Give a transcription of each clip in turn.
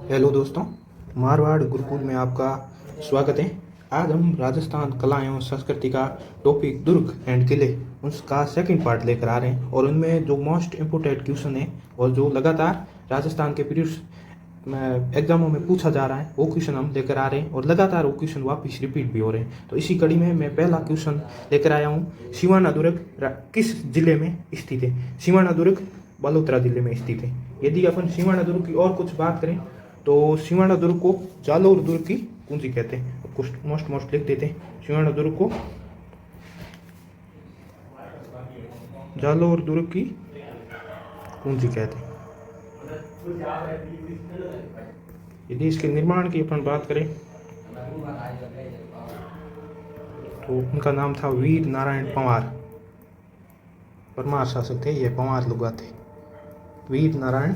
Hello दोस्तों, मारवाड़ गुरुकुल में आपका स्वागत है। आज हम राजस्थान कला एवं संस्कृति का टॉपिक दुर्ग एंड किले उसका सेकंड पार्ट लेकर आ रहे हैं और उनमें जो मोस्ट इम्पोर्टेंट क्वेश्चन है और जो लगातार राजस्थान के प्रीवियस एग्जामों में पूछा जा रहा है वो क्वेश्चन हम लेकर आ रहे हैं और लगातार वो क्वेश्चन वापस रिपीट भी हो रहे हैं। तो इसी कड़ी में मैं पहला क्वेश्चन लेकर आया हूँ। सिवाना दुर्ग किस जिले में स्थित है? सिवाना दुर्ग बालोतरा जिले में स्थित है। यदि अपन सिवाना दुर्ग की और कुछ बात करें तो सिवाना दुर्ग को जालोर दुर्ग की कुंजी कहते हैं। कुछ मोस्ट लिख देते हैं। सिवाना दुर्ग को जालोर दुर्ग की कुंजी कहते हैं। यदि इसके निर्माण की अपन बात करें तो उनका नाम था वीर नारायण पंवार। परमार शासक थे, ये पंवार लोग थे, वीर नारायण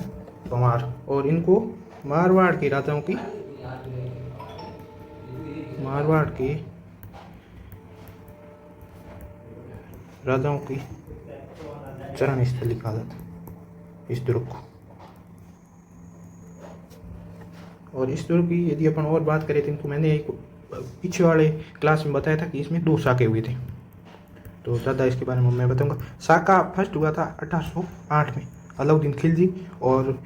पंवार। और इनको मारवाड़ के राजाओं की चरण स्थली कहा जाता इस दुर्ग को। और इस दुर्ग की यदि अपन और बात करें तो मैंने एक पीछे वाले क्लास में बताया था कि इसमें 2 शाखे हुए थे, तो ज़्यादा इसके बारे में मैं बताऊंगा। शाखा फर्स्ट हुआ था 1808 में अलाउद्दीन खिलजी और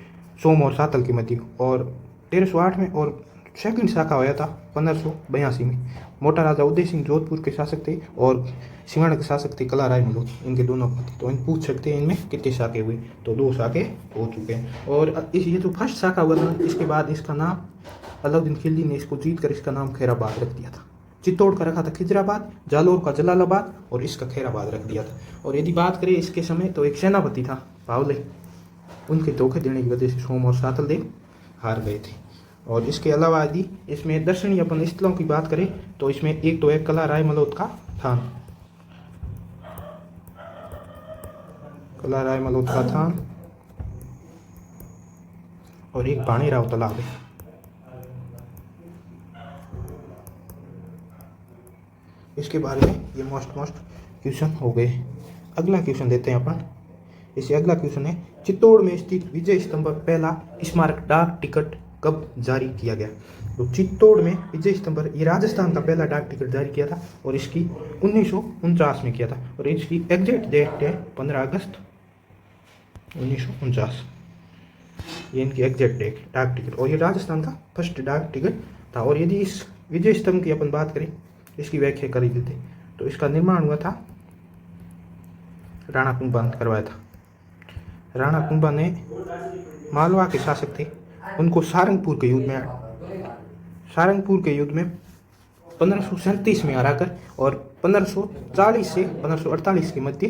सोम और सातल के मध्य, और 1308 में। और सेकंड शाखा हुआ था 1582 में। मोटा राजा उदय सिंह जोधपुर के शासक थे और सिवाना के शासक थे कला राय मलोट, इनके दोनों का थे। तो इन पूछ सकते हैं इनमें कितने शाखे हुए, तो 2 शाखे हो चुके हैं। और ये जो फर्स्ट शाखा हुआ था इसके बाद इसका नाम अलाउद्दीन खिलजी ने इसको जीत कर इसका नाम खैराबाद रख दिया था। चित्तौड़ का रखा था खिजराबाद, जालोर का जलालाबाद और इसका खैराबाद रख दिया था। और यदि बात करें इसके समय तो एक सेनापति था बावले, उनके धोखे देने की वजह से सोम और सातल देव हार गए थे। और इसके अलावा यदि इसमें दर्शनीय अपन स्थलों की बात करें तो इसमें एक तो है कला राय मलोट का थान, कला राय मलोट का थान, और एक पानीराव तालाब है। इसके बारे में ये मोस्ट क्वेश्चन हो गए। अगला क्वेश्चन देते हैं अपन। इसे अगला क्वेश्चन है, चित्तौड़ में स्थित विजय स्तंभ पर पहला स्मारक डाक टिकट कब जारी किया गया? तो चित्तौड़ में विजय स्तंभ पर ये राजस्थान का पहला डाक टिकट जारी किया था और इसकी 1949 में किया था। और इसकी एग्जैक्ट डेट है 15 अगस्त 1949। ये इनकी एग्जैक्ट डेट डाक टिकट, और ये राजस्थान का फर्स्ट डाक टिकट था। और यदि इस विजय स्तंभ की अपन बात करें, इसकी व्याख्या कर देते तो इसका निर्माण हुआ था राणा कुंभा ने करवाया था। राणा कुंभा ने मालवा के शासक थे, उनको सारंगपुर के युद्ध में 1537 में हराकर और 1540 से 1548 के मध्य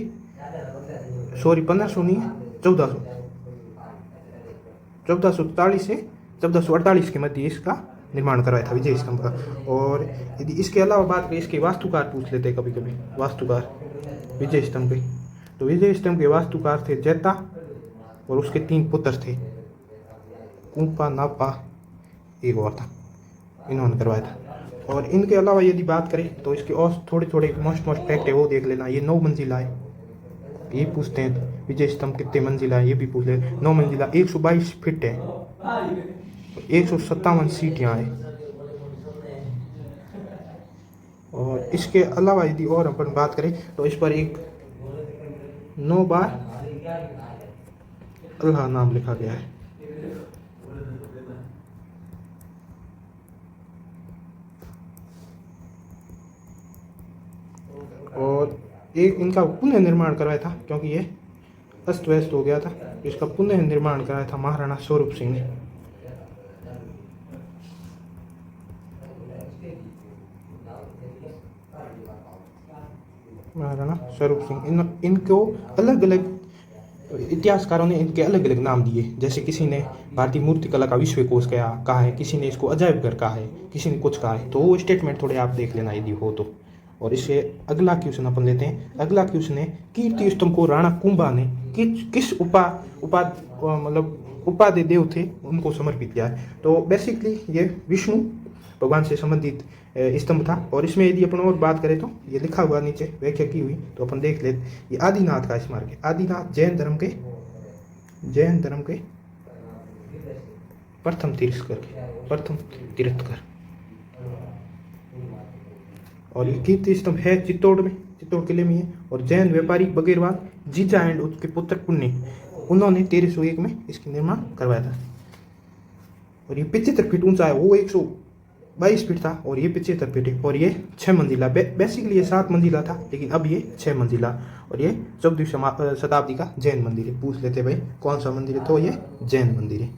1440 से 1448 के मध्य इसका निर्माण करवाया था विजय स्तंभ का। और यदि इसके अलावा बात करें, इसके वास्तुकार पूछ लेते हैं कभी कभी, वास्तुकार विजय स्तंभ के। तो विजय स्तंभ के वास्तुकार थे जैता और उसके 3 पुत्र थे, कुंपा नापा एक और था, इन्होंने करवाया था। और इनके अलावा यदि बात करें तो इसके और थोड़े मोस्ट फैक्ट है वो देख लेना। ये 9 मंजिला है, ये पूछते हैं विजय स्तंभ कितने मंजिला है, ये भी पूछ ले। 9 मंजिला, 122 फीट है, 157 सीटियाँ हैं। और इसके अलावा यदि और अपन बात करें तो इस पर एक 9 बार अल्लाह नाम लिखा गया है। और एक इनका पुनः निर्माण करवाया था क्योंकि ये अस्त व्यस्त हो गया था। इसका पुनः निर्माण कराया था महाराणा स्वरूप सिंह ने। महाराणा स्वरूप सिंह, इनको अलग अलग इतिहासकारों ने इनके अलग अलग नाम दिए। जैसे किसी ने भारतीय मूर्तिकला का विश्व कोश कहा है, किसी ने इसको अजायब घर कहा है, किसी ने कुछ कहा है। तो वो स्टेटमेंट थोड़े आप देख लेना यदि हो तो। और इससे अगला क्वेश्चन अपन लेते हैं। अगला क्वेश्चन है, कीर्ति स्तंभ को राणा कुंभा ने किस उपाधि देव थे उनको समर्पित किया है? तो बेसिकली ये विष्णु भगवान से संबंधित स्तंभ था। और इसमें यदि अपन और बात करें तो ये लिखा हुआ नीचे व्याख्या की हुई, तो अपन देख लेते। ये आदिनाथ का स्मारक है। आदिनाथ जैन धर्म के प्रथम तीर्थकर। और ये कीर्ति स्तंभ है चित्तौड़ में, चित्तौड़ किले में है। और जैन व्यापारी बगैरवाद जीजा एंड उसके पुत्र पुण्य, उन्होंने 1301 में इसकी निर्माण करवाया था। और ये 75 फीट ऊंचा है, वो 122 फीट था और ये 75 फीट है। और ये 6 मंजिला, बेसिकली ये 7 मंजिला था लेकिन अब ये 6 मंजिला। और ये 14वीं शताब्दी का जैन मंदिर है। पूछ लेते भाई कौन सा मंदिर है, तो ये जैन मंदिर है।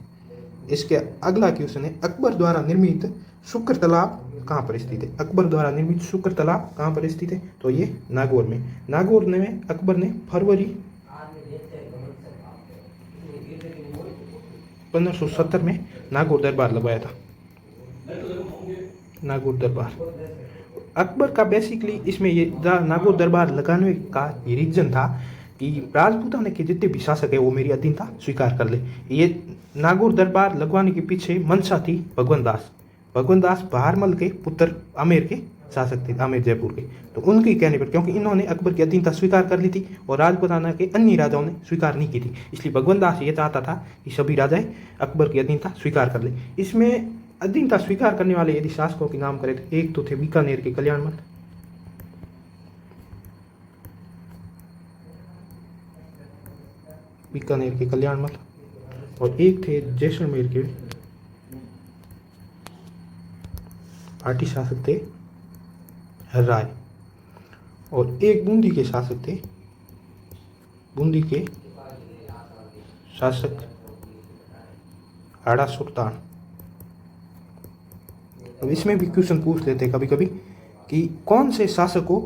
इसके अगला क्वेश्चन है, अकबर द्वारा निर्मित शुक्र तालाब कहाँ पर स्थित है? अकबर द्वारा निर्मित शुक्र तालाब कहाँ पर स्थित है? तो ये नागौर में। नागौर में अकबर ने फरवरी 1570 में नागौर दरबार लगवाया था। नागौर दरबार अकबर का बेसिकली इसमें ये नागौर दरबार लगाने का ये रीजन था कि राजपूताना के जितने भी शासक है वो मेरी अधीनता स्वीकार कर ले। ये नागौर दरबार लगवाने के पीछे मंशा थी भगवंत दास बहारमल के पुत्र आमेर के शासक थे, आमेर जयपुर के। तो उनके कहने पर, क्योंकि इन्होंने अकबर की अधीनता स्वीकार कर ली थी और राजपूताना के अन्य राजाओं ने स्वीकार नहीं की थी, इसलिए भगवंत दास ये चाहता था कि सभी राजाएं अकबर की अधीनता स्वीकार कर ले। इसमें अधीनता स्वीकार करने वाले यदि शासकों के नाम करें तो एक तो थे बीकानेर के कल्याणमल, और एक थे जैसलमेर के पार्टी शासक थे राय, और एक बूंदी के शासक थे, बूंदी के शासक आड़ा सुल्तान। अब इसमें भी क्वेश्चन पूछ लेते कभी कभी कि कौन से शासक को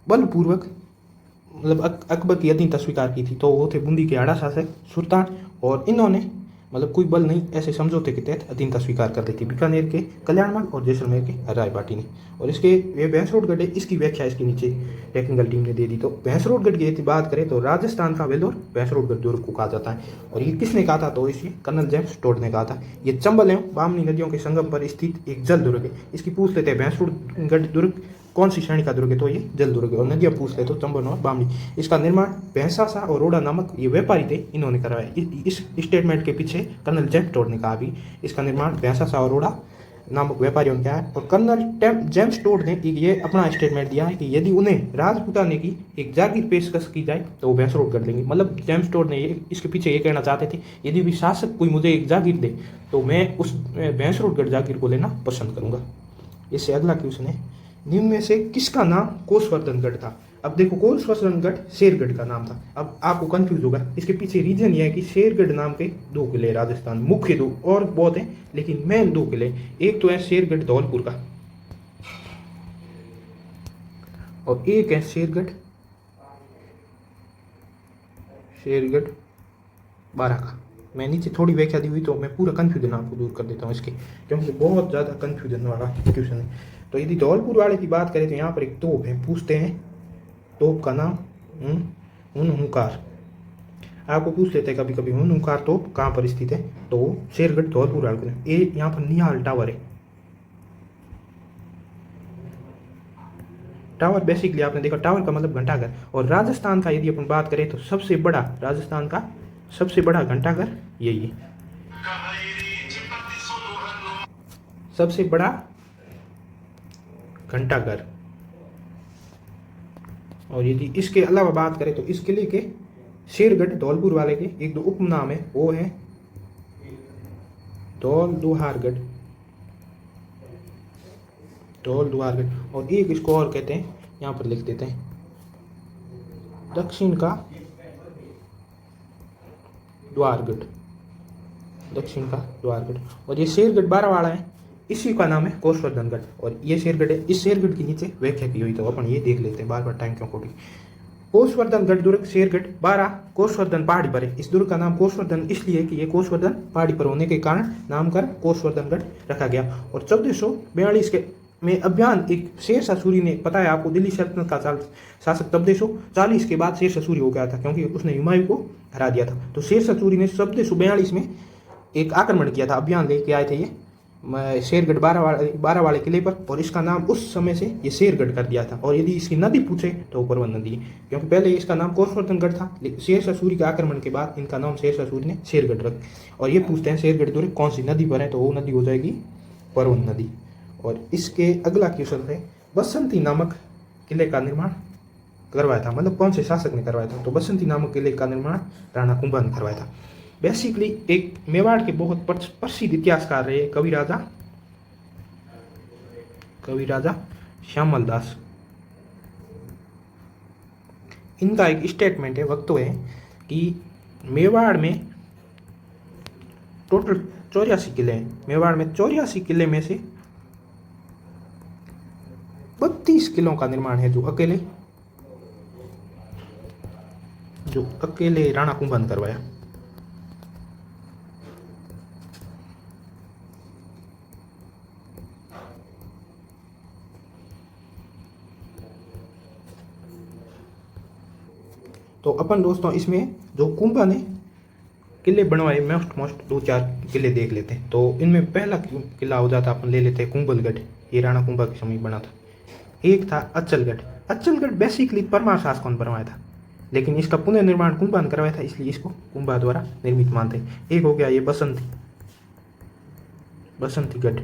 बलपूर्वक मतलब अकबर की अधीनता स्वीकार की थी, तो वो थे बूंदी के आड़ा शासक सुल्तान, और इन्होंने मतलब कोई बल नहीं ऐसे समझौते के तहत अधीनता स्वीकार कर ली थी बीकानेर के कल्याणमल और जैसलमेर के राय पार्टी ने। और इसके ये भैंसरोडगढ़ है, इसकी व्याख्या इसके नीचे टेक्निकल टीम ने दे दी। तो भैंसरोडगढ़ की यदि बात करें तो राजस्थान का वेलोर भैंसरोडगढ़ दुर्ग को कहा जाता है। और ये किसने कहा था, तो इसे कर्नल जेम्स टोड ने कहा था। ये चंबल एवं बामनी नदियों के संगम पर स्थित एक जल दुर्ग है। इसकी पूछ लेते हैं भैंसरोडगढ़ दुर्ग कौन सी श्रेणी का दुर्ग है, तो ये जल दुर्ग है। और नदियाँ पूछ ले तो चंबल और बामनी। इसका निर्माण भैंसासा और रोड़ा नामक ये व्यापारी थे, इन्होंने करवाया। इस स्टेटमेंट के पीछे कर्नल जेम्स टोड ने कहा भी इसका निर्माण भैंसासा और रोड़ा नामक व्यापारियों ने किया है। और कर्नल जेम्स टोड ने ये अपना स्टेटमेंट दिया है कि यदि उन्हें राजपूताने की एक जागीर पेशकश की जाए तो वो भैंसरोड कर लेंगे। मतलब जेम्स टोड ने इसके पीछे ये कहना चाहते थे यदि भी शासक कोई मुझे एक जागीर दे तो मैं उस भैंसरोडगढ़ जागीर को लेना पसंद करूंगा। इससे अगला क्वेश्चन है, निम्न में से किसका नाम कोसवर्धनगढ़ था? अब देखो कोसवर्धनगढ़ शेरगढ़ का नाम था। अब आपको कंफ्यूज होगा, इसके पीछे रीजन ये है कि शेरगढ़ नाम के 2 किले राजस्थान, मुख्य 2 और बहुत हैं लेकिन मेन 2 किले, एक तो है शेरगढ़ धौलपुर का और एक है शेरगढ़ बारा का। मैं नीचे थोड़ी व्याख्या दी हुई तो मैं पूरा कंफ्यूजन आपको दूर कर देता हूँ इसके, क्योंकि बहुत ज़्यादा कंफ्यूजन वाला क्वेश्चन है। तो यदि धौलपुर वाले की बात करें तो यहाँ पर एक तोप है, पूछते हैं तोप का नाम हुनहुकार। आपको पूछ लेते हैं कभी कभी हुनहुकार तोप कहाँ पर स्थित है, तो शेरगढ़ धौलपुर वाले। ये यहाँ पर निहाल टावर है। टावर बेसिकली आपने देखा, टावर का मतलब घंटाघर। और राजस्थान का यदि अपन बात करें तो राजस्थान का सबसे बड़ा घंटाघर यही है, सबसे बड़ा घंटाघर। और यदि इसके अलावा बात करें तो इस किले के शेरगढ़ धौलपुर वाले के एक 2 उपनाम है, वो है धौल दुहारगढ़, और एक इसको और कहते हैं, यहाँ पर लिख देते हैं, दक्षिण का द्वारगढ़। और ये शेरगढ़ बारावाड़ा है, इसी का नाम है कोसवर्धनगढ़। और ये शेरगढ़ है, इस शेरगढ़ के नीचे व्याख्या की हुई, तो अपन ये देख लेते हैं, बार बार टाइम क्यों खोटी। कोसवर्धनगढ़ दुर्ग शेरगढ़ बारा कोसवर्धन पहाड़ी पर है। इस दुर्ग का नाम कोसवर्धन इसलिए कि ये कोसवर्धन पहाड़ी पर होने के कारण नामकरण कोसवर्धनगढ़ रखा गया। और 1442 के में अभियान एक शेरशाह सूरी ने, पता है आपको, दिल्ली सल्तनत का शासक 1440 के बाद शेरशाह सूरी हो गया था क्योंकि उसने हुमायूं को हरा दिया था। तो शेरशाह सूरी ने 1442 में एक आक्रमण किया था, अभियान लेके आए थे ये शेरगढ़ 12 वाले किले पर, और इसका नाम उस समय से ये शेरगढ़ कर दिया था। और यदि इसकी नदी पूछे तो परवन नदी है, क्योंकि पहले इसका नाम कोसवर्धनगढ़ था, शेरशाह सूरी के आक्रमण के बाद इनका नाम शेरशाह सूरी ने शेरगढ़ रख। और ये पूछते हैं शेरगढ़ दुर्ग कौन सी नदी पर है, तो वो नदी हो जाएगी परवन नदी। और इसके अगला क्वेश्चन है, बसंती नामक किले का निर्माण करवाया था, मतलब कौन से शासक ने करवाया था, तो बसंती नामक किले का निर्माण राणा कुंभा ने करवाया था। बेसिकली एक मेवाड़ के बहुत प्रसिद्ध इतिहासकार रहे कवि राजा श्यामल दास। इनका एक स्टेटमेंट है, वक्तव्य है कि मेवाड़ में टोटल 84 किले हैं। मेवाड़ में 84 किले में से 32 किलों का निर्माण है जो अकेले राणा कुंभा ने करवाया। तो अपन दोस्तों इसमें जो कुंभा ने किले बनवाए मोस्ट 2-4 किले देख लेते हैं। तो इनमें पहला किला हो जाता, अपन ले लेते हैं कुंभलगढ़, ये राणा कुंभा के समय बना था। एक था अचलगढ़ बेसिकली परमार शासकों ने बनवाया था, लेकिन इसका पुनर्निर्माण कुंभा ने करवाया था, इसलिए इसको कुंभा द्वारा निर्मित मानते हैं। एक हो गया ये बसंतीगढ़,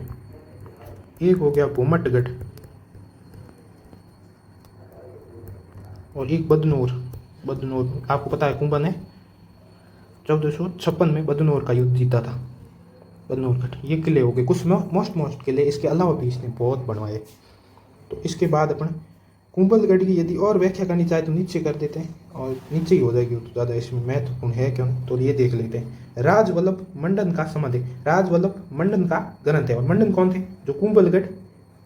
एक हो गया भूमटगढ़, और एक बदनौर। आपको पता है कुंभा ने 1456 में बदनौर का युद्ध जीता था, बदनौरगढ़। ये किले हो गए कुछ मोस्ट किले, इसके अलावा भी इसने बहुत बनवाए। तो इसके बाद अपन कुंभलगढ़ की यदि और व्याख्या करनी चाहे तो नीचे कर देते हैं, और नीचे ही हो जाएगी, तो ज़्यादा इसमें महत्वपूर्ण है क्यों, तो ये देख लेते हैं। राजवल्लभ मंडन का संबंध है, राजवल्लभ मंडन का ग्रंथ है। और मंडन कौन थे, जो कुंभलगढ़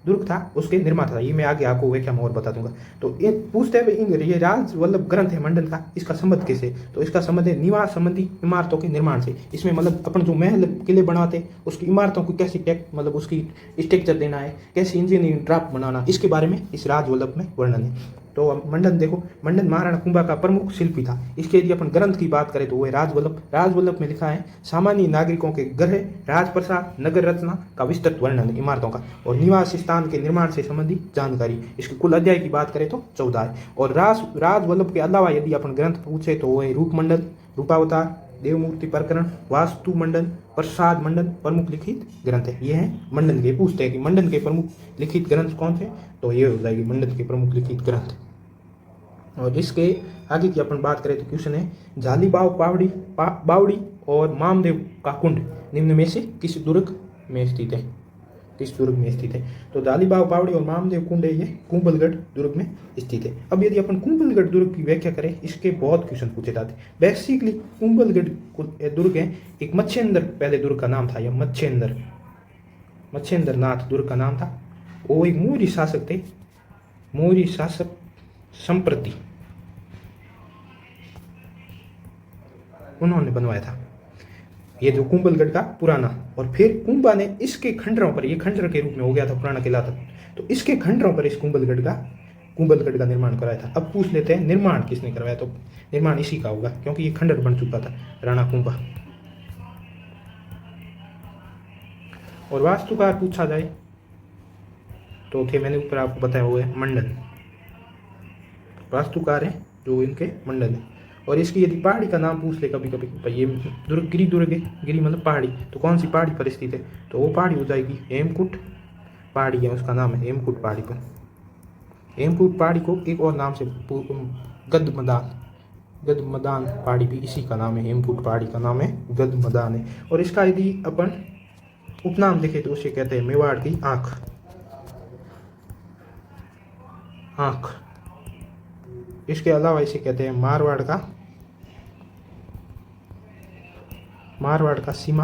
दुर्ग था उसके निर्माता था, ये मैं आगे आपको व्याख्या में और बता दूंगा। तो ये पूछते हैं ये राजवल्लभ ग्रंथ है मंडन का, इसका संबंध कैसे, तो इसका संबंध है निवास संबंधी इमारतों के निर्माण से। इसमें मतलब अपन जो महल किले बनाते उसकी इमारतों को कैसी मतलब उसकी स्ट्रक्चर देना है, कैसी इंजीनियरिंग ड्राफ्ट बनाना, इसके बारे में इस राजवल्लभ में वर्णन है। तो मंडन देखो, मंडन महाराणा कुंभा का प्रमुख शिल्पी था। इसके यदि अपन ग्रंथ की बात करें तो वो है राजवल्लभ में लिखा है सामान्य नागरिकों के गृह, राजप्रसाद, नगर रचना का विस्तृत वर्णन इमारतों का, और निवास स्थान के निर्माण से संबंधित जानकारी। इसके कुल अध्याय की बात करें तो 14 है। और राजवल्लभ के अलावा यदि अपन ग्रंथ पूछे तो वो है रूपमंडल, रूपावतार, देवमूर्ति प्रकरण, वास्तु मंडन, प्रसाद मंडन प्रमुख लिखित ग्रंथ है। ये है मंडन के। पूछते हैं कि मंडन के प्रमुख लिखित ग्रंथ कौन से, तो ये हो जाएगी मंडन के प्रमुख लिखित ग्रंथ। और इसके आगे की अपन बात करें तो क्वेश्चन है, झालीबाव बावड़ी और मामदेव का कुंड निम्न में से किस दुर्ग में स्थित है, तो झालीबाव बावड़ी और मामदेव कुंड है, ये कुंभलगढ़ दुर्ग में स्थित है। अब यदि अपन कुंभलगढ़ दुर्ग की व्याख्या करें, इसके बहुत क्वेश्चन पूछे जाते हैं। बेसिकली कुंभलगढ़ दुर्ग है एक मच्छेंद्र पहले दुर्ग का नाम था, यह मच्छेंद्र नाथ दुर्ग का नाम था। वो एक मौर्य शासक थे, मौर्य शासक संप्रति उन्होंने बनवाया था ये जो कुंभलगढ़ का पुराना। और फिर कुंभा ने इसके खंडरों पर, ये खंडर के रूप में हो गया था पुराना किला था, तो इसके खंडरों पर इस कुंभलगढ़ का निर्माण कराया था। अब पूछ लेते हैं निर्माण किसने करवाया, तो निर्माण इसी का होगा क्योंकि ये खंडर बन चुका था राणा कुंभा। और वास्तुकार पूछा जाए तो थे मैंने ऊपर आपको बताया हुआ है मंडन, वास्तुकार है जो इनके मंडन है। और इसकी यदि पहाड़ी का नाम पूछ ले कभी कभी, ये दुर्ग है, गिरी मतलब पहाड़ी, तो कौन सी पहाड़ी पर स्थित है, तो वो पहाड़ी हो जाएगी हेमकूट पहाड़ी है, उसका नाम है हेमकूट पहाड़ी पर। हेमकूट पहाड़ी को एक और नाम से गदमदान पहाड़ी भी इसी का नाम है, हेमकूट पहाड़ी का नाम है गदमदान है। और इसका यदि अपन उपनाम देखें तो उसे कहते हैं मेवाड़ की आँख। इसके अलावा इसे कहते हैं मारवाड़ का सीमा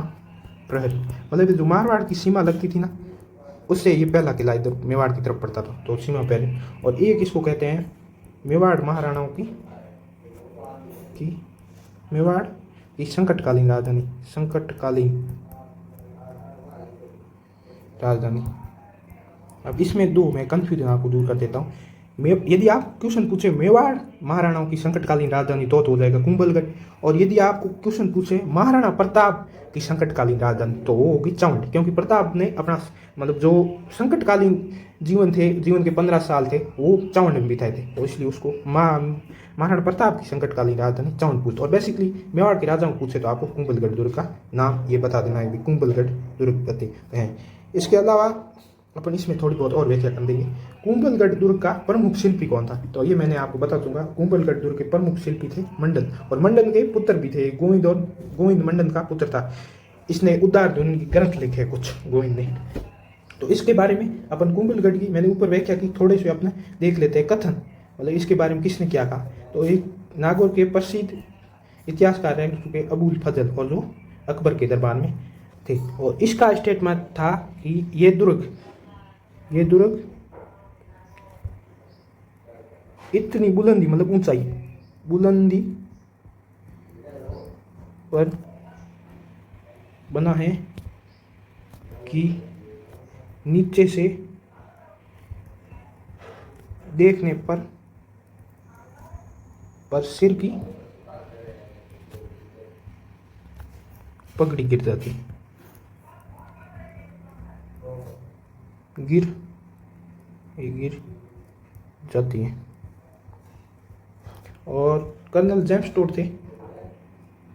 प्रहरी, मतलब जो मारवाड़ की सीमा लगती थी ना, उससे ये पहला किला इधर मेवाड़ की तरफ पड़ता था, तो सीमा प्रहरी। और एक इसको कहते हैं मेवाड़ महाराणाओं की मेवाड़ की संकटकालीन राजधानी। अब इसमें दो मैं कन्फ्यूजन आपको दूर कर देता हूँ, यदि आप क्वेश्चन पूछे मेवाड़ महाराणाओं की संकटकालीन राजधानी तो हो जाएगा कुंभलगढ़, और यदि आपको क्वेश्चन पूछे महाराणा प्रताप की संकटकालीन राजधानी तो वो होगी चावंड, क्योंकि प्रताप ने अपना मतलब जो संकटकालीन जीवन के 15 साल थे वो चावंड में बिताए थे, तो इसलिए उसको महाराणा प्रताप की संकटकालीन राजधानी चावंड पूछते। और बेसिकली मेवाड़ के राजाओं को पूछे तो आपको कुंभलगढ़ दुर्ग का नाम ये बता देना है, कुंभलगढ़ दुर्ग कहते हैं। इसके अलावा अपन इसमें थोड़ी बहुत और व्याख्या कर देंगे। कुंभलगढ़ दुर्ग का प्रमुख शिल्पी कौन था, तो ये मैंने आपको बता दूंगा। कुंभलगढ़ दुर्ग के प्रमुख शिल्पी थे मंडन, और मंडन के पुत्र भी थे गोविंद, और गोविंद मंडन का पुत्र था। इसने उद्धार ध्वनि की ग्रंथ लिखे कुछ गोविंद ने। तो इसके बारे में अपन कुंभलगढ़ की मैंने ऊपर व्याख्या की, थोड़े से अपने देख लेते हैं कथन, मतलब इसके बारे में किसने क्या कहा। तो एक नागौर के प्रसिद्ध इतिहासकार रह चुके अबुल फजल, और जो अकबर के दरबार में थे, और इसका स्टेटमेंट था कि ये दुर्ग इतनी बुलंदी मतलब ऊंचाई बुलंदी पर बना है कि नीचे से देखने पर सिर की पगड़ी गिर जाती है। और कर्नल जेम्स टोड थे,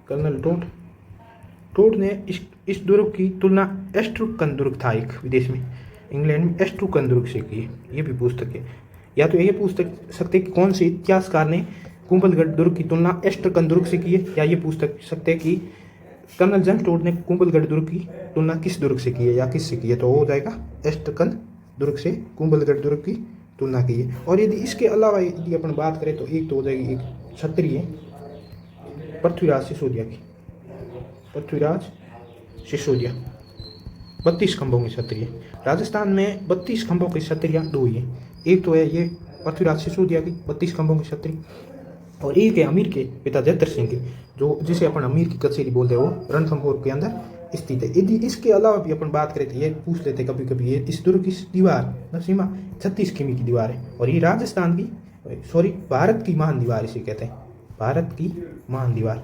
कर्नल टोड ने इस दुर्ग की तुलना एस्ट्रूकन दुर्ग था एक विदेश में इंग्लैंड में एस्ट्रूकन दुर्ग से की है। ये भी पूछ सकते, या तो ये पूछ सकते कि कौन से इतिहासकार ने कुंभलगढ़ दुर्ग की तुलना एस्ट्रूकन दुर्ग से की है, या ये पूछ सकते कि कर्नल जेम्स टोड ने कुंभलगढ़ दुर्ग की तुलना किस दुर्ग से की है या किससे की है, तो वो हो जाएगा एस्ट्रूकन दुर्ग से कुंभलगढ़ दुर्ग की तुलना की है। और यदि इसके अलावा यदि अपन बात करें तो एक तो हो जाएगी एक क्षत्रिय पृथ्वीराज सिसोदिया की, पृथ्वीराज सिसोदिया 32 खंभों के क्षत्रिय। राजस्थान में 32 खंभों के क्षत्रिय दो ही है, एक तो है ये पृथ्वीराज सिसोदिया की 32 खंभों के क्षत्रिय, और एक है अमीर के पिता जयद्रथ सिंह की, जो जिसे अपन अमीर की कचेरी बोलते हैं, वो रणथंभौर के अंदर स्थित है। यदि इसके अलावा भी अपन बात करें तो ये पूछ लेते कभी कभी ये इस दुर्ग की दीवार सीमा 36 किमी की दीवार है, और ये राजस्थान की भारत की महान दीवार इसे कहते हैं, भारत की महान दीवार,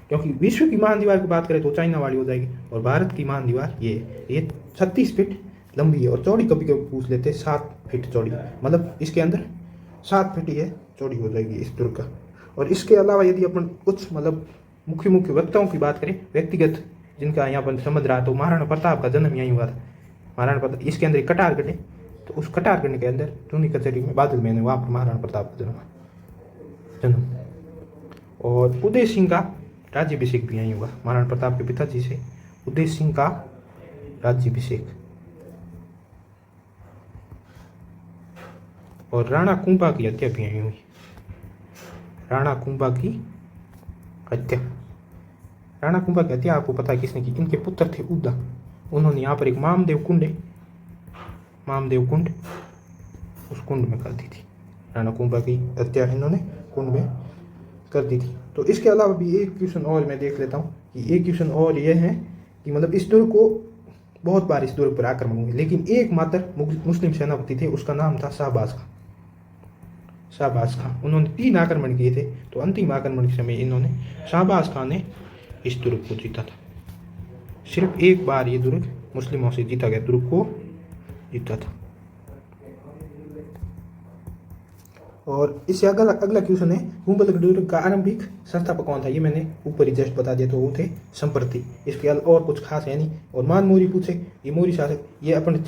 क्योंकि विश्व की महान दीवार की बात करें तो चाइना वाली हो जाएगी, और भारत की महान दीवार ये 36 फीट लंबी है, और चौड़ी कभी कभी पूछ लेते 7 फीट चौड़ी, मतलब इसके अंदर 7 फीट ये चौड़ी हो जाएगी इस दुर्ग का। और इसके अलावा यदि अपन कुछ मतलब मुख्य वक्ताओं की बात करें व्यक्तिगत जिनका यहाँ पर समझ रहा, तो महाराणा प्रताप का जन्म यहीं हुआ था। महाराणा प्रताप, इसके अंदर एक कटारगढ़ है, तो उस कटारगढ़ के अंदर जूनी कचहरी में बादल में वहाँ पर महाराणा प्रताप का जन्म। और उदय सिंह का राज्याभिषेक भी यहीं हुआ, महाराणा प्रताप के पिताजी से उदय सिंह का राज्याभिषेक। और राणा कुंभा की हत्या भी यहीं हुई, राणा कुंभा की हत्या। राणा कुंभा की हत्या आपको पता है किसने की, इनके पुत्र थे उद्दा, उन्होंने यहाँ पर एक मामदेव कुंड उस कुंड में कर दी थी। राणा कुंभा की हत्या इन्होंने कुंड में कर दी थी। तो इसके अलावा भी एक क्वेश्चन और मैं देख लेता हूँ कि एक क्वेश्चन और ये है कि मतलब इस दुर्ग को बहुत बार इस दुर्ग पर आक्रमण हुए, लेकिन एकमात्र मुस्लिम सेनापति थे, उसका नाम था शाहबाज खां। उन्होंने 3 आक्रमण किए थे, तो अंतिम आक्रमण के समय इन्होंने शाहबाज खां ने इस दुर्ग को जीता था। सिर्फ एक बार ये दुर्ग मुस्लिमों से जीता गया दुर्ग को जीता था। और इससे अगला क्वेश्चन है कुंभलगढ़ दुर्ग का आरंभिक संस्थापक कौन था, ये मैंने ऊपर ही जस्ट बता दिया, तो वो थे संप्रति। इसके और कुछ खास है नहीं। और मानमोरी पूछे, ये मोरी शासक, ये अपने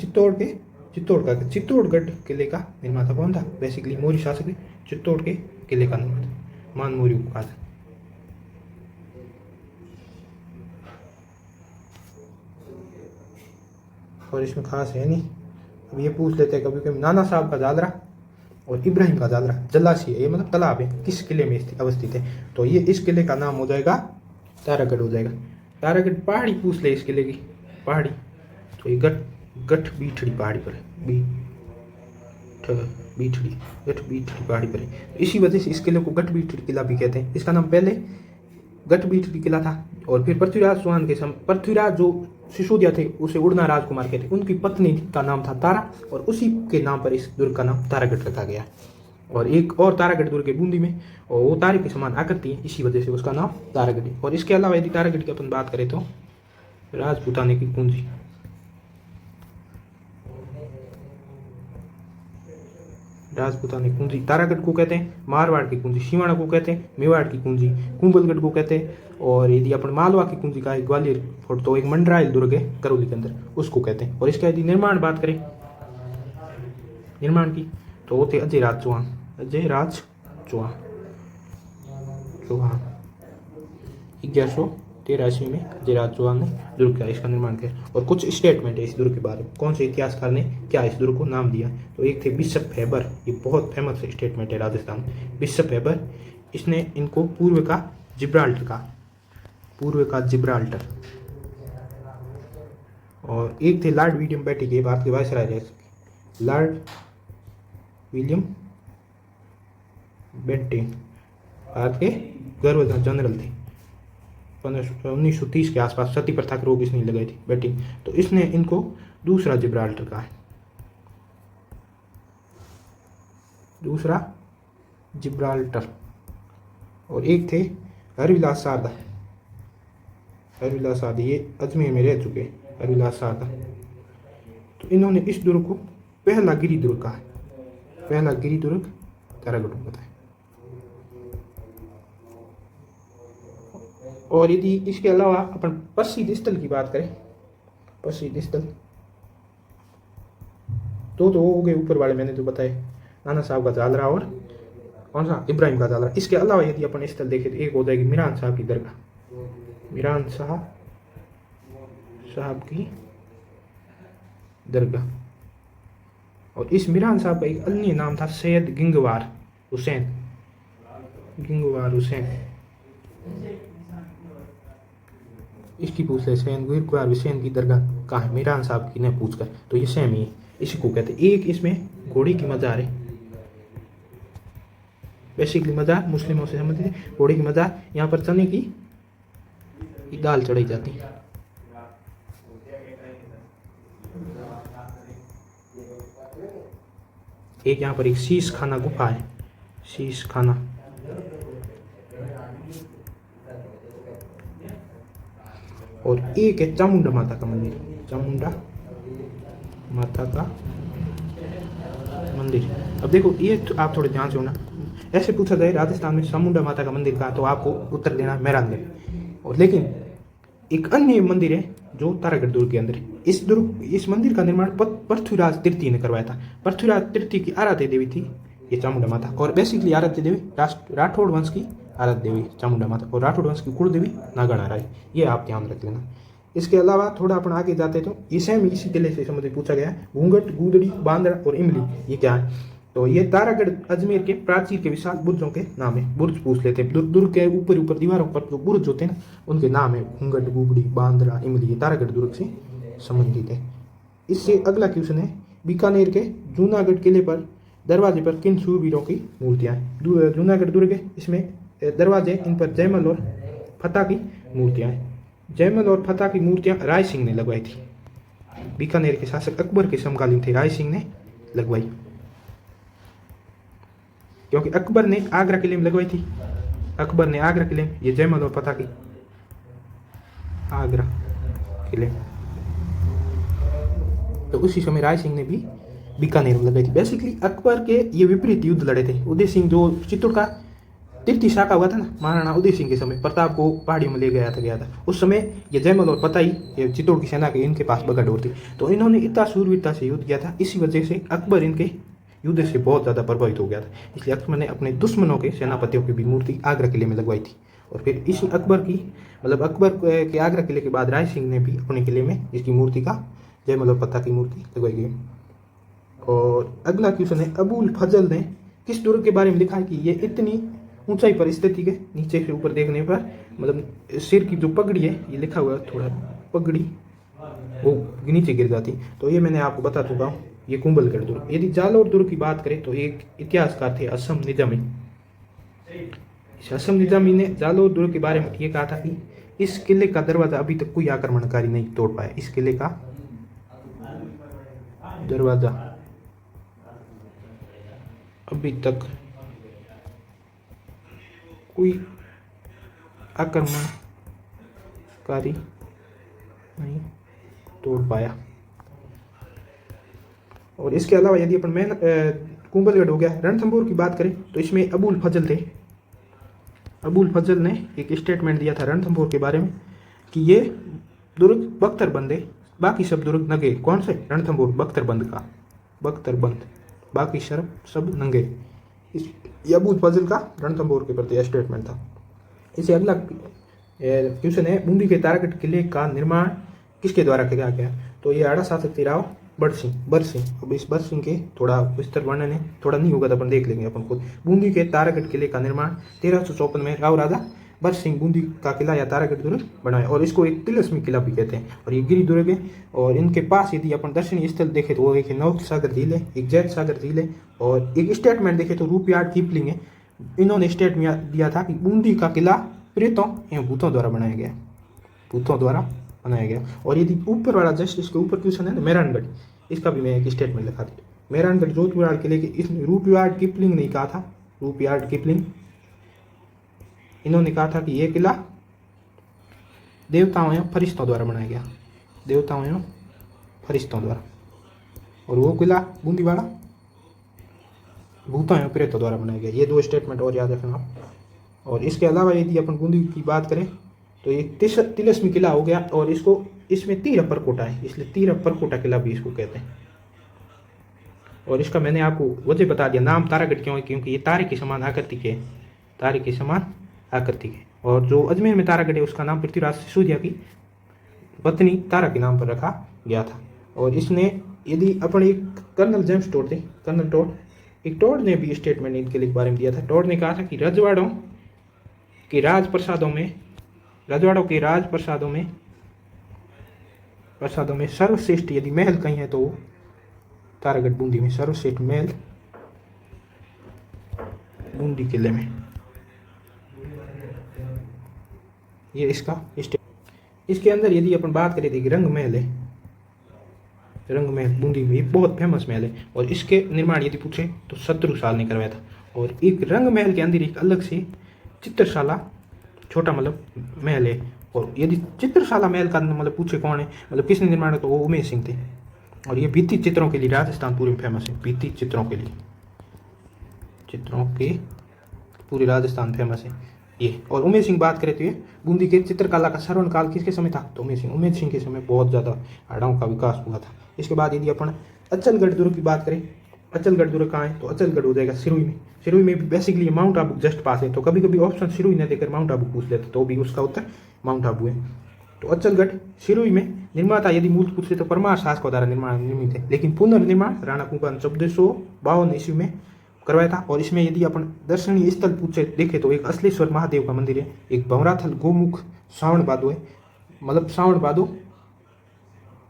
चित्तौड़गढ़ किले का निर्माता कौन था, बेसिकली मोरी शासक ने चित्तौड़ के किले का निर्माता मानमोरी को कहा था। और इसमें खास है नहीं। अब ये पूछ लेते हैं कभी नाना साहब का जालरा और इब्राहिम का जालरा जलासी है, ये मतलब तालाब है, किस किले में अवस्थित है, तो ये इस किले का नाम हो जाएगा तारागढ़ हो जाएगा। तारागढ़ पहाड़ी पूछ ले इस किले की पहाड़ी, तो ये गठ बीठड़ी पहाड़ी पर है, गठ बीठड़ी पहाड़ी पर है। इसी वजह से इस किले को गठ बीठड़ी किला भी कहते हैं। इसका नाम पहले गठ बीठड़ी किला था, और फिर पृथ्वीराज चौहान के समय पृथ्वीराज जो सिसोदिया थे उसे उड़ना राजकुमार कहते, उनकी पत्नी का नाम था तारा, और उसी के नाम पर इस दुर्ग का नाम तारागढ़ रखा गया। और एक और तारागढ़ दुर्ग है बूंदी में, और वो तारे के समान आकृति है, इसी वजह से उसका नाम तारागढ़ है। और इसके अलावा यदि तारागढ़ की अपन बात करें तो राजपूताने की कुंजी, राजपूताने कुंजी तारागढ़ को कहते हैं, मारवाड़ की कुंजी सिवाना को कहते हैं, मेवाड़ की कुंजी कुंभलगढ़ को कहते हैं, और यदि अपन मालवा की कुंजी का ग्वालियर फोर्ट तो एक मंडरायल दुर्ग है करौली के अंदर, उसको कहते हैं। और इसका यदि निर्माण बात करें निर्माण की तो वो थे अजय राज चौहान, अजय राज चौहान 1113 ईस्वी में अजय राज चौहान ने दुर्ग का इसका निर्माण किया। और कुछ स्टेटमेंट है इस दुर्ग के बारे में, कौन से इतिहासकार ने क्या इस दुर्ग को नाम दिया। तो एक थे बिशप हैबर, ये बहुत फेमस स्टेटमेंट है राजस्थान में, बिशप हैबर, इसने इनको पूर्व का जिब्राल्टर कहा, पूर्व का जिब्राल्टर। और एक थे लॉर्ड विलियम बेटी के, भारत के वायसराय रहे, लॉर्ड विलियम बेटी भारत के गवर्नर जनरल थे, 1930 के आसपास सती प्रथा के रोक इसने लगाई थी बेटी, तो इसने इनको दूसरा जिब्राल्टर कहा है, दूसरा जिब्राल्टर। और एक थे हरविलास शारदा, हरविलास शारदा ये अजमेर में रह चुके हरविलास शारदा, तो इन्होंने इस दुर्ग को पहला गिरी दुर्ग कहा है, पहला गिरी दुर्ग तारागढ़ में बताया। और यदि इसके अलावा अपन प्रसिद्ध स्थल की बात करें, प्रसिद्ध स्थल तो वो हो गए ऊपर वाले मैंने जो बताए, नाना साहब का जालरा और कौन सा इब्राहिम का जालरा। इसके अलावा यदि अपन स्थल देखें तो एक हो जाएगी मीरान साहब की दरगाह, मीरान साहब की दरगाह। और इस मीरान साहब का एक अन्य नाम था सैयद गिंगवार हुसैन, गिंगवार हुसैन, इसकी पूछ ले सैयद गिंगवार हुसैन की दरगाह कहाँ है मीरान साहब की ने पूछकर, तो ये सेम ही है, इसी को कहते हैं। एक इसमें घोड़ी की मजार है, बेसिकली मजार मुस्लिमों से संबंधित है, घोड़ी की मजार, यहाँ पर चने की दाल चढ़ाई जाती है। एक यहाँ पर एक शीश खाना गुफा है, शीश खाना, और एक है चामुंडा माता का मंदिर, चामुंडा माता का मंदिर। अब देखो ये आप थोड़े ध्यान से होना, ऐसे पूछा जाए राजस्थान में चामुंडा माता का मंदिर कहाँ, तो आपको उत्तर देना मेहरानगढ़। और लेकिन एक अन्य मंदिर है जो तारागढ़ दुर्ग के अंदर है। इस मंदिर का निर्माण पृथ्वीराज तृतीय ने करवाया था। पृथ्वीराज तृतीय की आराध्य देवी थी ये चामुंडा माता, और बेसिकली आराध्य देवी राठौड़ वंश की आराध्य देवी चामुंडा माता, और राठौड़ वंश की कुल देवी नागणा राय, ये आप ध्यान रख लेना। इसके अलावा थोड़ा अपन आगे जाते तो ये सेम इसी किले से संबंधित पूछा गया है, घूंघट, गूदड़ी, बांद्रा और इमली ये क्या है, तो ये तारागढ़ अजमेर के प्राचीर के विशाल बुर्जों के नाम है। बुर्ज पूछ लेते हैं, दुर्ग के ऊपर दीवारों पर जो बुर्ज होते हैं ना उनके नाम है, घूंघट, गुगड़ी, बांद्रा, इमली, ये तारागढ़ दुर्ग से संबंधित है। इससे अगला क्वेश्चन है, बीकानेर के जूनागढ़ किले पर दरवाजे पर किन शूरवीरों की मूर्तियां हैं। जूनागढ़ दुर्ग है, इसमें दरवाजे इन पर जयमल और फतेह की मूर्तियां हैं। जयमल और फतेह की मूर्तियां राय सिंह ने लगवाई थी, बीकानेर के शासक अकबर के समकालीन थे, राय सिंह ने लगवाई, क्योंकि अकबर ने आगरा किले में लगवाई थी, अकबर ने आगरा किले में, ये जयमल और फतेह की आगरा किले, तो उसी समय राय सिंह ने भी बीकानेर में लगाई थी। बेसिकली अकबर के ये विपरीत युद्ध लड़े थे। उदय सिंह जो चित्तौड़ का तृतीय शाखा हुआ था ना, महाराणा उदय सिंह के समय प्रताप को पहाड़ियों में ले गया था, उस समय ये जयमल और फतेह ये चित्तौड़ की सेना के इनके पास बगाडोर थी, तो इन्होंने इतना शूरवीरता से युद्ध किया था, इसी वजह से अकबर इनके युद्ध से बहुत ज़्यादा प्रभावित हो गया था। इसलिए अकबर ने अपने दुश्मनों के सेनापतियों की भी मूर्ति आगरा किले में लगवाई थी। और फिर इसी अकबर के आगरा किले के बाद राय सिंह ने भी अपने किले में इसकी मूर्ति का, जयमल और फतेह की मूर्ति लगवाई गई। और अगला क्वेश्चन है, अबुल फजल ने किस दुर्ग के बारे में लिखा है कि ये इतनी ऊंचाई पर स्थित है, नीचे से ऊपर देखने पर मतलब सिर की जो पगड़ी है, ये लिखा हुआ है थोड़ा, पगड़ी वो नीचे गिर जाती, तो ये मैंने आपको बता चुका हूँ, ये कुंभलगढ़ दुर्ग। यदि जालोर दुर्ग की बात करें तो एक इतिहासकार थे असम निजामी, असम निजामी ने जालोर दुर्ग के बारे में ये कहा था कि इस किले का दरवाजा अभी तक कोई आक्रमणकारी नहीं तोड़ पाया, इस किले का दरवाजा अभी तक कोई आक्रमणकारी नहीं तोड़ पाया। और इसके अलावा यदि अपन मेन कुंभलगढ़ हो गया, रणथंभौर की बात करें तो इसमें अबुल फजल थे। अबुल फजल ने एक स्टेटमेंट दिया था रणथंभौर के बारे में कि ये दुर्ग बख्तरबंद है, बाकी सब दुर्ग नंगे। कौन से? रणथंभौर बख्तरबंद का, बख्तरबंद, बाकी सब नंगे। ये अबुल फजल का रणथंभौर के प्रति स्टेटमेंट था। इसे अगला क्वेश्चन है, बूंदी के तारागढ़ किले का निर्माण किसके द्वारा किया गया? तो ये आड़ा शासक राव बरसिंह। अब इस बरसिंह के थोड़ा विस्तार वर्णन है, थोड़ा नहीं होगा तो अपन देख लेंगे अपन खुद। बूंदी के तारागढ़ किले का निर्माण 1354 में राव राजा बरसिंह बूंदी का किला या तारागढ़ दुर्ग बनाया, और इसको एक तिलस्मी किला भी कहते हैं। और ये गिरी दुर्ग है, और इनके पास यदि अपन दर्शनीय स्थल देखें तो वो एक नव सागर झील है, एक जैत सागर झील है, और एक स्टेटमेंट देखें तो रूपयार्ड कीपलिंग है। इन्होंने स्टेटमेंट दिया था कि बूंदी का किला प्रेतों एवं भूतों द्वारा बनाया गया, भूतों द्वारा बनाया गया। और यदि ऊपर वाला जस्ट इसके ऊपर क्वेश्चन है ना मेहरानगढ़, इसका भी मैं एक स्टेटमेंट लिखा था। मेहरानगढ़ जोधपुर किले के इस रूपयार्ड कीपलिंग ने कहा था, रूपयार्ड कीपलिंग, इन्होंने कहा था कि यह किला देवताओं एवं फरिश्तों द्वारा बनाया गया, देवताओं एवं फरिश्तों द्वारा। और वो किला बूंदी वाला भूतों एवं प्रेतों द्वारा बनाया गया। ये दो स्टेटमेंट और याद रखना आप। और इसके अलावा यदि अपन बूंदी की बात करें तो एक तिलस्मी किला हो गया, और इसमें तीर परकोटा है, इसलिए तीर परकोटा किला भी इसको कहते हैं। और इसका मैंने आपको वजह बता दिया, नाम तारागढ़ क्यों है, क्योंकि ये तारे के समान आकृति के, तारे के समान आकृति के। और जो अजमेर में तारागढ़ है उसका नाम पृथ्वीराज सिसोदिया की पत्नी तारा के नाम पर रखा गया था। और इसने यदि अपन एक कर्नल जेम्स टोड थे, कर्नल टोड, एक टोड ने भी स्टेटमेंट इनके लिए बारे में दिया था। टोड ने कहा था कि रजवाड़ों के राजप्रसादों में सर्वश्रेष्ठ यदि महल कहीं है तो वो तारागढ़ बूंदी में सर्वश्रेष्ठ महल बूंदी किले में। ये इसके अंदर यदि अपन बात करें तो रंग महल है, रंग महल बूंदी में बहुत फेमस महल है। और इसके निर्माण यदि पूछे तो शत्रुसाल ने करवाया था। और एक रंग महल के अंदर एक अलग से चित्रशाला छोटा मतलब महल है। और यदि चित्रशाला महल का मतलब पूछे कौन है, मतलब किसने निर्माण किया, तो वो उमेश सिंह थे। और ये भित्ति चित्रों के लिए राजस्थान पूरे में फेमस है, भित्ति चित्रों के पूरे राजस्थान फेमस है ये। और उमेश सिंह बात करें तो ये बूंदी के चित्रकला का सर्वण काल किसके समय था, तो उमेश सिंह के समय बहुत ज़्यादा आड़ाओं का विकास हुआ था। इसके बाद यदि अपन अचलगढ़ दुर्ग की बात करें, अचलगढ़ दुर्ग कहाँ है, तो अचलगढ़ हो जाएगा सिरोही में। सिरोही में भी बेसिकली माउंट आबू जस्ट पास है, तो कभी कभी ऑप्शन सिरोही न देकर माउंट आबू पूछ लेते तो भी उसका उत्तर माउंट आबू है। तो अचलगढ़ सिरोही में निर्माता यदि मूल पूछे तो परमार शासकों द्वारा निर्मित है, लेकिन पुनर्निर्माण राणा कुंभा ने 1452 ईस्वी में करवाया था। और इसमें यदि अपन दर्शनीय स्थल पूछे देखे तो एक असलेश्वर महादेव का मंदिर है, एक भंवराथल गोमुख श्रावण बादो है, मतलब श्रावण बादो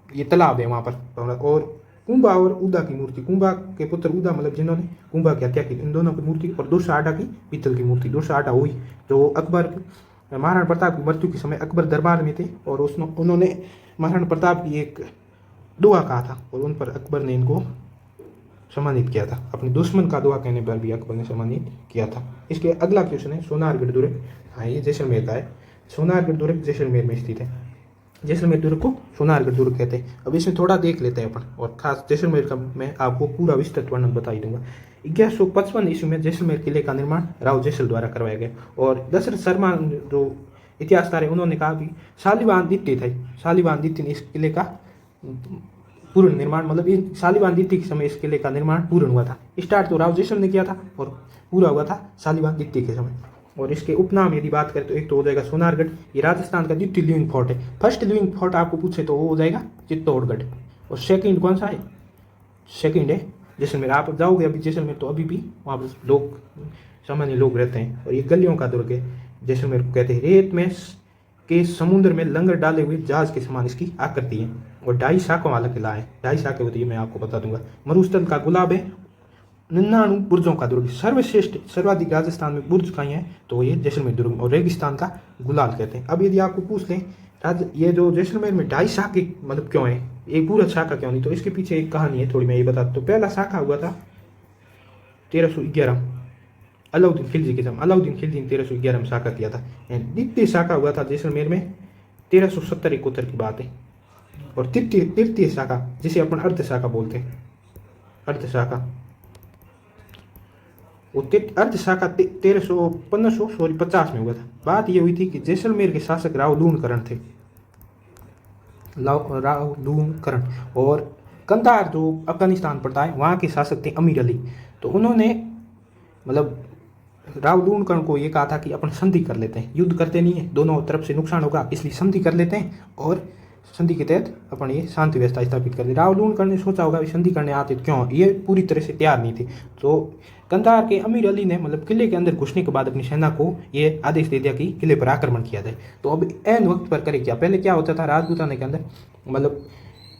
ये तालाब है वहाँ पर। और कुंभा और उदा की मूर्ति, कुंभा के पुत्र उदा मतलब जिन्होंने कुंभा की हत्या की, इन दोनों की मूर्ति। और 208 की पीतल की मूर्ति, 208 हुई जो अकबर महाराणा प्रताप की मृत्यु के समय अकबर दरबार में थे, और उन्होंने महाराणा प्रताप की एक दुआ कहा था, और उन पर अकबर ने इनको सम्मानित किया था। अपने दुश्मन का दुआ कहने पर भी अकबर ने सम्मानित किया था। इसके अगला क्वेश्चन है सोनारगढ़ दुर्ग, हाँ ये जैसलमेर का है। सोनारगढ़ दुर्ग जैसलमेर में स्थित है, जैसलमेर दुर्ग को सोनारगढ़ दुर्ग कहते हैं। अब इसमें थोड़ा देख लेते हैं अपन, और खास जैसलमेर का मैं आपको पूरा विस्तृत वर्णन बता ही दूंगा। 1155 ईस्वी में जैसलमेर किले का निर्माण राव जैसल द्वारा करवाया गया। और दशरथ शर्मा जो इतिहासकार है उन्होंने कहा कि शालिवाहन द्वितीय ने इस किले का पूर्ण निर्माण, मतलब शालिवाहन द्वितीय के समय इस किले का निर्माण पूर्ण हुआ था। स्टार्ट तो राव जैसल ने किया था और पूरा हुआ था शालिवाहन द्वितीय के समय। और इसके उपनाम यदि बात करें तो एक तो हो जाएगा सोनारगढ़, ये राजस्थान का द्वितीय लिविंग फोर्ट है। फर्स्ट लिविंग फोर्ट आपको पूछे तो वो हो जाएगा चित्तौड़गढ़। और सेकंड कौन सा है, सेकंड है जैसलमेर। आप जाओगे अभी जैसलमेर तो अभी भी वहाँ पर लोग सामान्य लोग रहते हैं। और ये गलियों का दुर्ग है जैसलमेर को कहते हैं। रेत में के समुद्र में लंगर डाले हुए जहाज के समान इसकी आकृति है। और 2.5 शाखों वाला किला है, 2.5 शाखें होती है मैं आपको बता दूंगा। मरुस्थल का गुलाब है, 99 बुर्जों का दुर्ग, सर्वश्रेष्ठ सर्वाधिक राजस्थान में बुर्ज कहीं है तो ये जैसलमेर दुर्ग, और रेगिस्तान का गुलाल कहते हैं। अब यदि आपको पूछ लें ये जो जैसलमेर में 2.5 शाखे मतलब क्यों है, एक पूरा शाखा क्यों नहीं, तो इसके पीछे एक कहानी है थोड़ी, मैं ये बता दूं। तो पहला शाखा हुआ था 1311 अलाउद्दीन खिलजी के समय। अलाउद्दीन खिलजी ने 1311 में साका किया था। एंड द्वितीय साका हुआ था जैसलमेर में 1370-71 की बात है। और तृतीय साका जिसे अपन अर्ध साका बोलते हैं, अर्ध साका, वो अर्ध शाखा 1550 में हुआ था। बात ये हुई थी कि जैसलमेर के शासक राव लूणकरण थे, राव लूणकरण, और कंधार जो अफगानिस्तान पड़ता है वहाँ के शासक थे अमीर अली। तो उन्होंने मतलब राव लूणकरण को ये कहा था कि अपन संधि कर लेते हैं, युद्ध करते नहीं है, दोनों तरफ से नुकसान होगा, इसलिए संधि कर लेते हैं और संधि के तहत अपन ये शांति व्यवस्था स्थापित कर दी। राव लूणकरण ने सोचा होगा संधि करने आते क्यों, ये पूरी तरह से तैयार नहीं थे। तो कंधार के अमीर अली ने मतलब किले के अंदर घुसने के बाद अपनी सेना को ये आदेश दे दिया कि किले पर आक्रमण किया जाए। तो अब ऐन वक्त पर करे क्या। पहले क्या होता था, राजपूताने के अंदर मतलब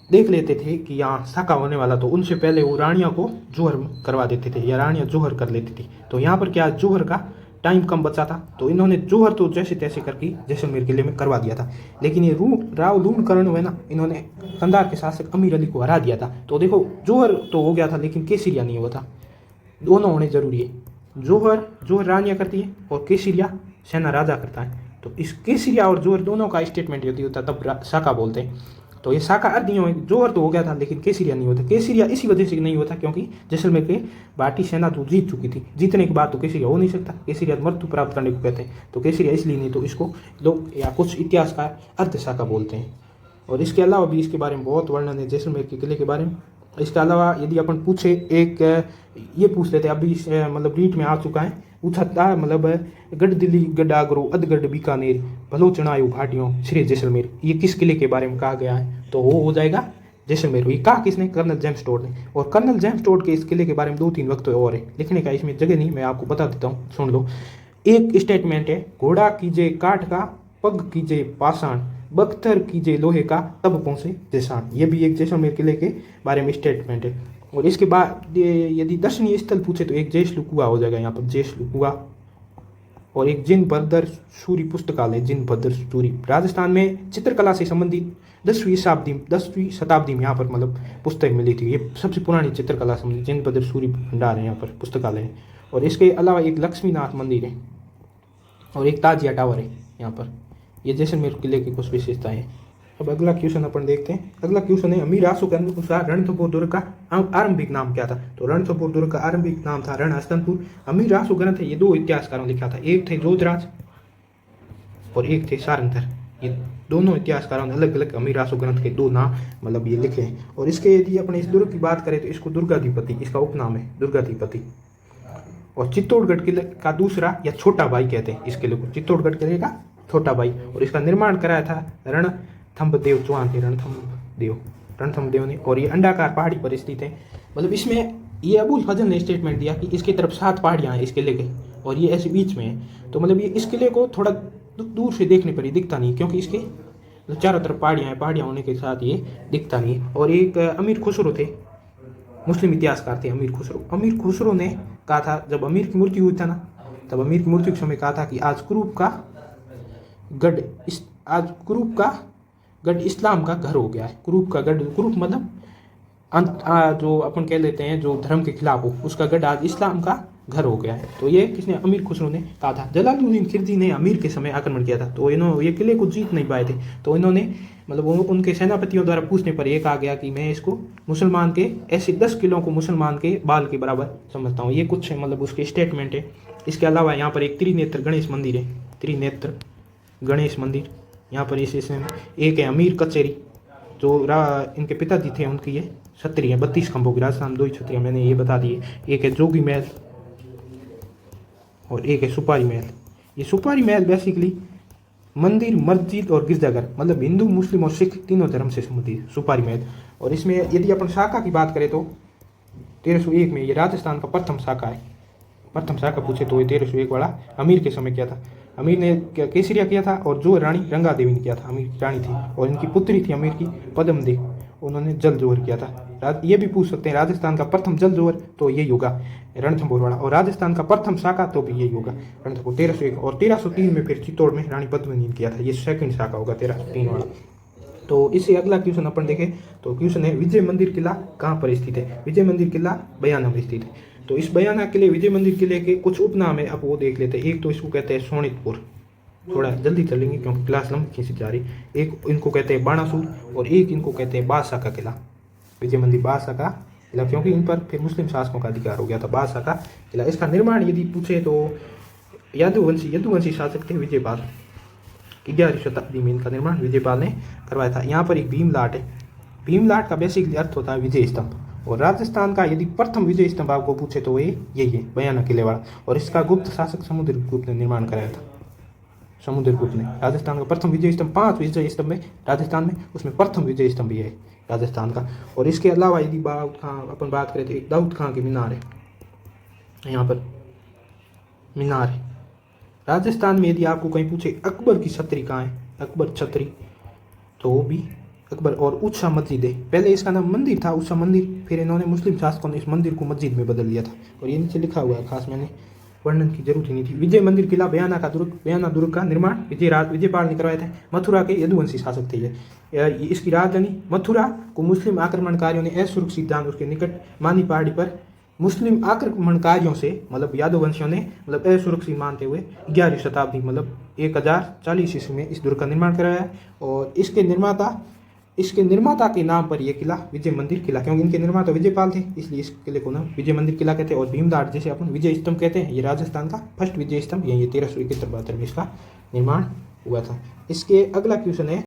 देख लेते थे कि यहाँ साका होने वाला, तो उनसे पहले वो रानियों को जोहर करवा देते थे या रानियाँ जोहर कर लेती थी। तो यहाँ पर क्या जोहर का टाइम कम बचा था, तो इन्होंने जोहर तो जैसे तैसे करके जैसलमेर किले में करवा दिया था। लेकिन ये राव लूणकरण हुए ना, इन्होंने कंधार के शासक अमीर अली को हरा दिया था। तो देखो जोहर तो हो गया था लेकिन केसरिया नहीं हुआ था, दोनों होने जरूरी है। जोहर रानियाँ करती है और केसरिया सेना राजा करता है। तो इस केसरिया और जोहर दोनों का स्टेटमेंट यदि होता तब साका बोलते हैं। तो ये साका अर्ध नहीं हुआ, जोहर तो हो गया था लेकिन केसरिया नहीं होता। केसरिया इसी वजह से नहीं होता क्योंकि जैसलमेर के भाटी सेना तो जीत चुकी थी, जीतने के बाद तो केसरिया हो नहीं सकता, केसरिया मृत्यु प्राप्त करने को कहते हैं। तो केसरिया इसलिए नहीं, तो इसको लोग या कुछ इतिहासकार अर्ध साका बोलते हैं। और इसके अलावा भी इसके बारे में बहुत वर्णन है जैसलमेर के किले के बारे में। इसके अलावा यदि अपन पूछे, एक ये पूछ लेते हैं, अभी मतलब रीट में आ चुका है, पूछा था मतलब गढ़ दिल्ली गढ़ आगरो अधगढ़ बीकानेर भलो चढ़ायो भाटियों श्री जैसलमेर, ये किस किले के बारे में कहा गया है, तो वो हो जाएगा जैसलमेर। ये कहा किसने, कर्नल जेम्स टोड ने। और कर्नल जेम्स टोड के इस किले के बारे में 2-3 वक्त और है, लिखने का इसमें जगह नहीं, मैं आपको बता देता हूँ, सुन लो। एक स्टेटमेंट है, घोड़ा कीजे काठ का पग कीजे पाषाण बख्तर कीजे लोहे का तब पहुँचे जैसान, ये भी एक जैसलमेर किले के बारे में स्टेटमेंट है। और इसके बाद यदि दर्शनीय स्थल पूछे तो एक जैसलू कुआ हो जाएगा यहाँ पर, जैसलू कुआ। और एक जिन भद्र सूरी पुस्तकालय, जिन भद्र सूरी, राजस्थान में चित्रकला से संबंधित 10वीं शताब्दी में यहाँ पर मतलब पुस्तक मिली थी। ये सबसे पुरानी चित्रकला संबंधित जिन भद्र सूरी भंडार है यहाँ पर, पुस्तकालय है। और इसके अलावा एक लक्ष्मीनाथ मंदिर है और एक ताजिया टावर है यहाँ पर। ये जैसलमेर किले की कुछ विशेषताएं हैं। अब अगला क्वेश्चन अपन देखते हैं। अगला क्वेश्चन है, अमीर आसू के अनुसार रणथंभौर दुर्ग का आरंभिक नाम क्या था। तो रणथंभौर दुर्ग का आरंभिक नाम था रणहस्तनपुर। अमीर आसू ग्रंथ है, ये 2 इतिहासकारों ने लिखा था, एक थे जोधराज और एक थे सारंगधर। ये दोनों इतिहासकारों ने अलग अलग अमीर आसू ग्रंथ के 2 नाम मतलब ये लिखे हैं। और इसके यदि अपने इस दुर्ग की बात करें तो इसको दुर्गाधिपति, इसका उपनाम है दुर्गाधिपति। और चित्तौड़गढ़ किले का दूसरा या छोटा भाई कहते हैं इस किले को, चित्तौड़गढ़ किले का छोटा भाई। और इसका निर्माण कराया था रणथंभदेव चौहान थे, रणथंभदेव ने। और ये अंडाकार पहाड़ी पर स्थित है। मतलब इसमें ये अबुल फजल ने स्टेटमेंट दिया कि इसकी तरफ 7 पहाड़ियाँ हैं इस किले के, और ये ऐसे बीच में है। तो मतलब ये इस किले को थोड़ा दूर से देखने पर ये दिखता नहीं, क्योंकि इसके चारों तरफ पहाड़ियाँ हैं, पहाड़ियाँ होने के साथ ये दिखता नहीं है। और एक अमीर खुसरो थे, मुस्लिम इतिहासकार थे अमीर खुसरो। अमीर खुसरो ने कहा था, जब अमीर की मृत्यु हुई था ना, तब अमीर की मृत्यु के समय कहा था कि आज कुरूप का गढ़ इस्लाम का घर हो गया है। कुरूप का गढ़, कुरूप मतलब जो अपन कह लेते हैं जो धर्म के खिलाफ हो, उसका गढ़ आज इस्लाम का घर हो गया है। तो ये किसने, अमीर खुसरो ने कहा था। जलालुद्दीन खिलजी ने अमीर के समय आक्रमण किया था, तो इन्होंने ये किले को जीत नहीं पाए थे। तो इन्होंने मतलब उनके सेनापतियों द्वारा पूछने पर यह कहा गया कि मैं इसको मुसलमान के ऐसे 10 किलों को मुसलमान के बाल के बराबर समझता हूँ। ये कुछ मतलब उसके स्टेटमेंट है। इसके अलावा यहाँ पर एक त्रिनेत्र गणेश मंदिर है, त्रिनेत्र गणेश मंदिर यहाँ पर इसमें एक है अमीर कचेरी, जो इनके पिताजी थे उनकी ये छतरी है, 32 खंभों की, राजस्थान 2 ही छतरियाँ मैंने ये बता दी है। एक है जोगी महल और एक है सुपारी महल। ये सुपारी महल बेसिकली मंदिर, मस्जिद और गिरजाघर, मतलब हिंदू, मुस्लिम और सिख तीनों धर्म से संबंधित सुपारी महल। और इसमें यदि अपन शाखा की बात करें तो 1301 में ये राजस्थान का प्रथम शाखा है। प्रथम शाखा पूछे तो ये 1301 वाला अमीर के समय किया था। अमीर ने केसरिया किया था और जो रानी रंगा देवी ने किया था, अमीर की रानी थी, और इनकी पुत्री थी अमीर की पद्मदेव, उन्होंने जल जोहर किया था। ये भी पूछ सकते हैं राजस्थान का प्रथम जल जोहर, तो यही होगा रणथंभौर वाला। और राजस्थान का प्रथम शाखा तो भी यही होगा रणथंभौर 1301। और 1303 में फिर चित्तौड़ में रानी पद्मिनी ने किया था, ये सेकंड शाखा होगा 1303 वाला। तो इससे अगला क्वेश्चन अपन देखें तो क्वेश्चन है, विजय मंदिर किला कहाँ पर स्थित है। विजय मंदिर किला बयाना में स्थित है। तो इस बयाना किले, विजय मंदिर किले के कुछ उपनाम है, आप वो देख लेते हैं। एक तो इसको कहते हैं सोनितपुर, थोड़ा जल्दी चलेंगे क्योंकि क्लास लंबी खींची जा रही। एक इनको कहते हैं बाणासुर और एक इनको कहते हैं बादशाह का किला, विजय मंदिर बादशाह का किला, क्योंकि इन पर फिर मुस्लिम शासकों का अधिकार हो गया था। बादशाह का किला, इसका निर्माण यदि पूछे तो यदुवंशी शासक थे विजयपाल, 11वीं शताब्दी में इनका निर्माण विजयपाल ने करवाया था। यहाँ पर एक भीमलाट है, भीमलाट का बेसिकली अर्थ होता है विजय स्तंभ। और राजस्थान का यदि प्रथम विजय स्तंभ आपको पूछे तो ये यही है, बयाना किले वाला, और इसका गुप्त शासक समुद्रगुप्त ने निर्माण कराया था। समुद्रगुप्त ने राजस्थान का प्रथम विजय स्तंभ, 5 विजय स्तंभ है राजस्थान में, उसमें प्रथम विजय स्तंभ ये है राजस्थान का। और इसके अलावा यदि दाऊद खां अपन बात करें तो एक दाऊद खां की मीनार है, यहाँ पर मीनार है। राजस्थान में यदि आपको कहीं पूछे अकबर की छतरी कहाँ है, अकबर छतरी, तो वो भी अकबर। और उषा मस्जिद है, पहले इसका नाम मंदिर था उषा मंदिर, फिर इन्होंने मुस्लिम शासकों ने इस मंदिर को मस्जिद में बदल दिया था। और ये नीचे लिखा हुआ है, खास मैंने वर्णन की जरूरत ही नहीं थी। विजय मंदिर किला बयाना दुर्ग का निर्माण विजयपाल ने करवाया था। मथुरा के यदुवंशी शासक थे ये। इसकी राजधानी मथुरा को मुस्लिम आक्रमणकारियों ने असुरक्षित जान उसके निकट मानी पहाड़ी पर मुस्लिम आक्रमणकारियों से, मतलब यादववंशियों ने, मतलब असुरक्षित मानते हुए 11वीं शताब्दी मतलब 1040 ईस्वी में इस दुर्ग का निर्माण कराया। और इसके निर्माता के नाम पर यह किला विजय मंदिर किला, क्योंकि इनके निर्माता विजयपाल थे, इसलिए इस किले को नाम विजय मंदिर किला कहते हैं। और भीमलाट जिसे अपन विजय स्तंभ कहते हैं, ये राजस्थान का फर्स्ट विजय स्तंभ, यही 1371-72 में इसका निर्माण हुआ था। इसके अगला क्वेश्चन है